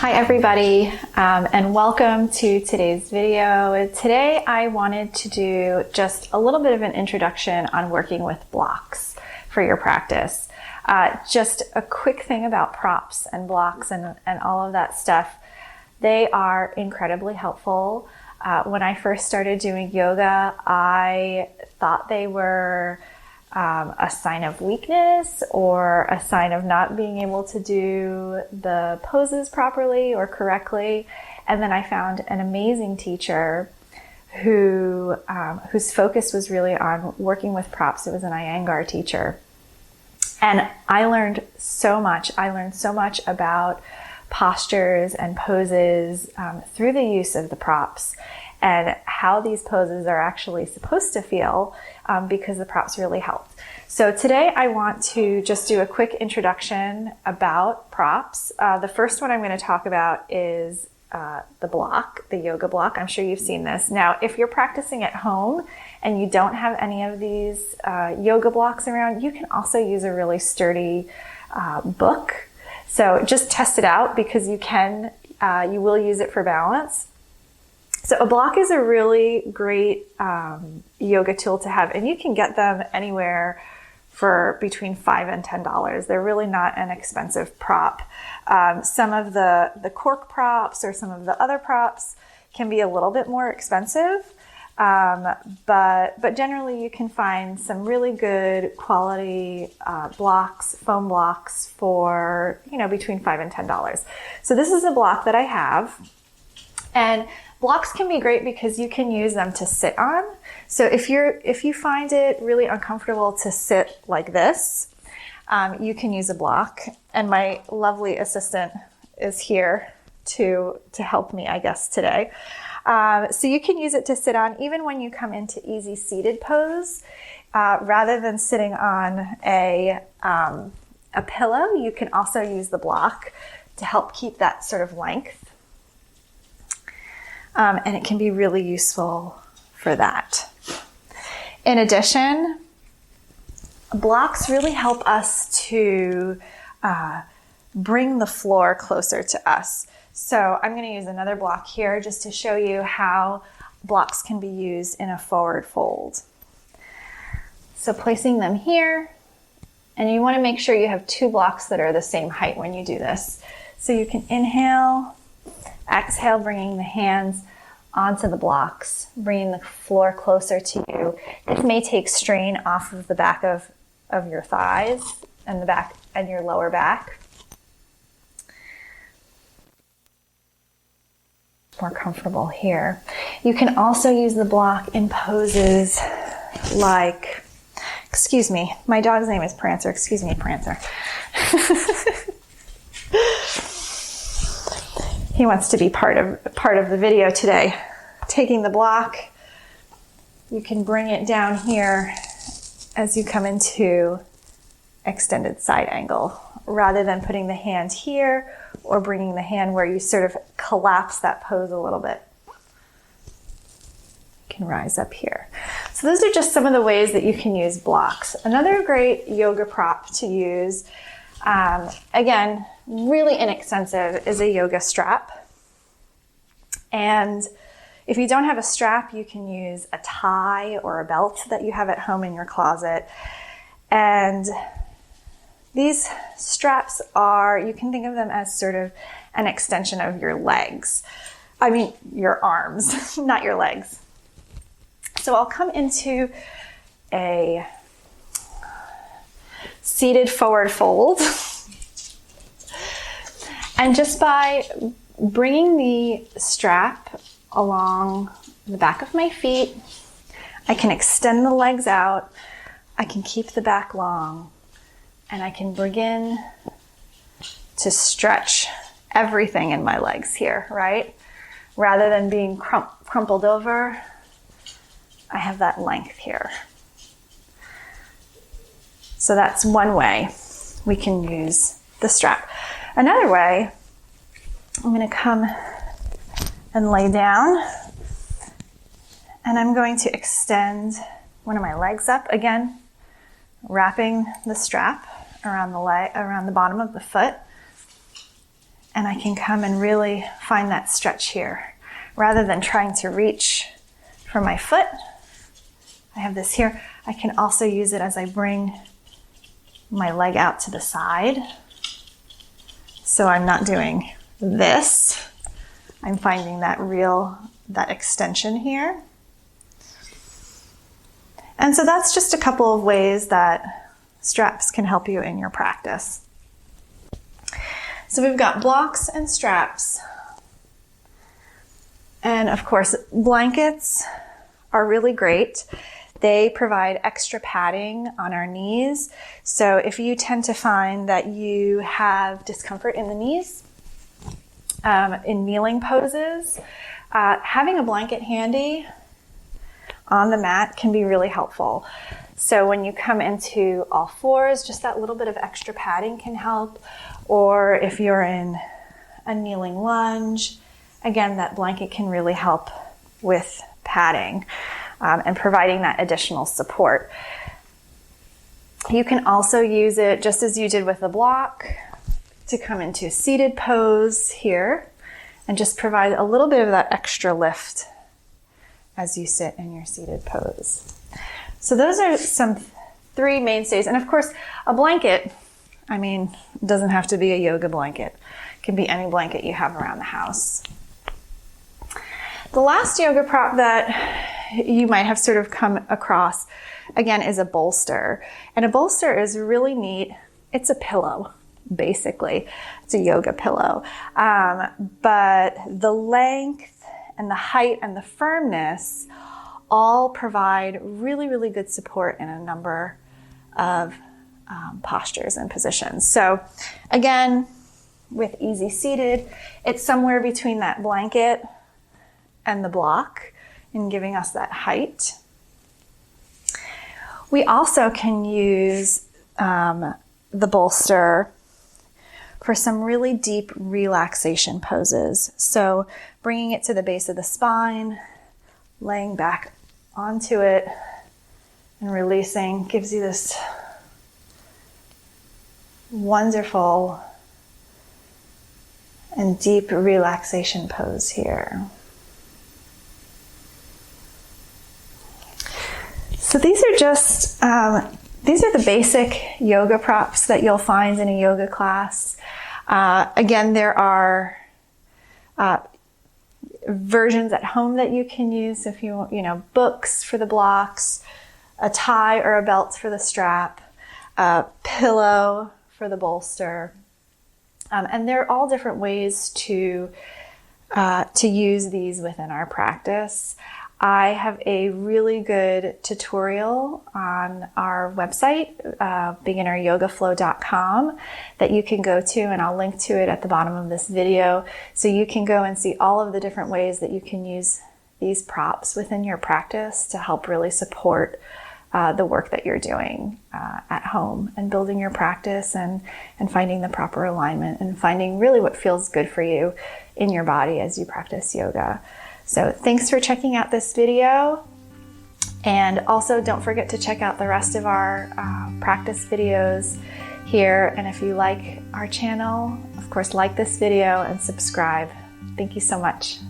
Hi everybody, and welcome to today's video. Today I wanted to do just a little bit of an introduction on working with blocks for your practice. Just a quick thing about props and blocks and all of that stuff. They are incredibly helpful. When I first started doing yoga, I thought they were a sign of weakness or a sign of not being able to do the poses properly or correctly. And then I found an amazing teacher whose focus was really on working with props. It was an Iyengar teacher. And I learned so much. I learned so much about postures and poses through the use of the props and how these poses are actually supposed to feel because the props really helped. So today I want to just do a quick introduction about props. The first one I'm going to talk about is the block, the yoga block. I'm sure you've seen this. Now, if you're practicing at home and you don't have any of these yoga blocks around, you can also use a really sturdy book. So just test it out because you will use it for balance. So a block is a really great yoga tool to have, and you can get them anywhere for between $5 and $10. They're really not an expensive prop. Some of the cork props or some of the other props can be a little bit more expensive, but generally you can find some really good quality blocks, foam blocks for between $5 and $10. So this is a block that I have, and blocks can be great because you can use them to sit on. So if you find it really uncomfortable to sit like this, you can use a block. And my lovely assistant is here to help me, I guess, today. So you can use it to sit on even when you come into easy seated pose. Rather than sitting on a pillow, you can also use the block to help keep that sort of length. And it can be really useful for that. In addition, blocks really help us to bring the floor closer to us. So I'm going to use another block here just to show you how blocks can be used in a forward fold. So placing them here, and you want to make sure you have two blocks that are the same height when you do this. So you can inhale, exhale, bringing the hands onto the blocks, bringing the floor closer to you. This may take strain off of the back of your thighs and the back and your lower back. More comfortable here. You can also use the block in poses like, excuse me, my dog's name is Prancer. Excuse me, Prancer. He wants to be part of the video today. Taking the block, you can bring it down here as you come into extended side angle, rather than putting the hand here or bringing the hand where you sort of collapse that pose a little bit. You can rise up here. So those are just some of the ways that you can use blocks. Another great yoga prop to use, again, really inexpensive, is a yoga strap. And if you don't have a strap, you can use a tie or a belt that you have at home in your closet. And these straps you can think of them as sort of an extension of your legs. I mean, your arms, not your legs. So I'll come into a seated forward fold. And just by bringing the strap along the back of my feet, I can extend the legs out, I can keep the back long, and I can begin to stretch everything in my legs here, right? Rather than being crumpled over, I have that length here. So that's one way we can use the strap. Another way, I'm going to come and lay down, and I'm going to extend one of my legs up, again, wrapping the strap around the bottom of the foot, and I can come and really find that stretch here. Rather than trying to reach for my foot, I have this here. I can also use it as I bring my leg out to the side. So I'm not doing this. I'm finding that extension here. And so that's just a couple of ways that straps can help you in your practice. So we've got blocks and straps. And of course, blankets are really great. They provide extra padding on our knees. So if you tend to find that you have discomfort in the knees, in kneeling poses, having a blanket handy on the mat can be really helpful. So when you come into all fours, just that little bit of extra padding can help. Or if you're in a kneeling lunge, again, that blanket can really help with padding and providing that additional support. You can also use it, just as you did with the block, to come into a seated pose here and just provide a little bit of that extra lift as you sit in your seated pose. So those are some 3 mainstays. And of course, a blanket, it doesn't have to be a yoga blanket. It can be any blanket you have around the house. The last yoga prop that you might have sort of come across, again, is a bolster. And a bolster is really neat. It's a pillow, basically. It's a yoga pillow. But the length and the height and the firmness all provide really, really good support in a number of postures and positions. So again, with easy seated, it's somewhere between that blanket and the block in giving us that height. We also can use the bolster for some really deep relaxation poses. So bringing it to the base of the spine, laying back onto it and releasing gives you this wonderful and deep relaxation pose here. So these are just, these are the basic yoga props that you'll find in a yoga class. Again, there are versions at home that you can use if you want, books for the blocks, a tie or a belt for the strap, a pillow for the bolster. And there are all different ways to use these within our practice. I have a really good tutorial on our website, beginneryogaflow.com, that you can go to, and I'll link to it at the bottom of this video. So you can go and see all of the different ways that you can use these props within your practice to help really support the work that you're doing at home and building your practice and finding the proper alignment and finding really what feels good for you in your body as you practice yoga. So thanks for checking out this video, and also don't forget to check out the rest of our practice videos here. And if you like our channel, of course, like this video and subscribe. Thank you so much.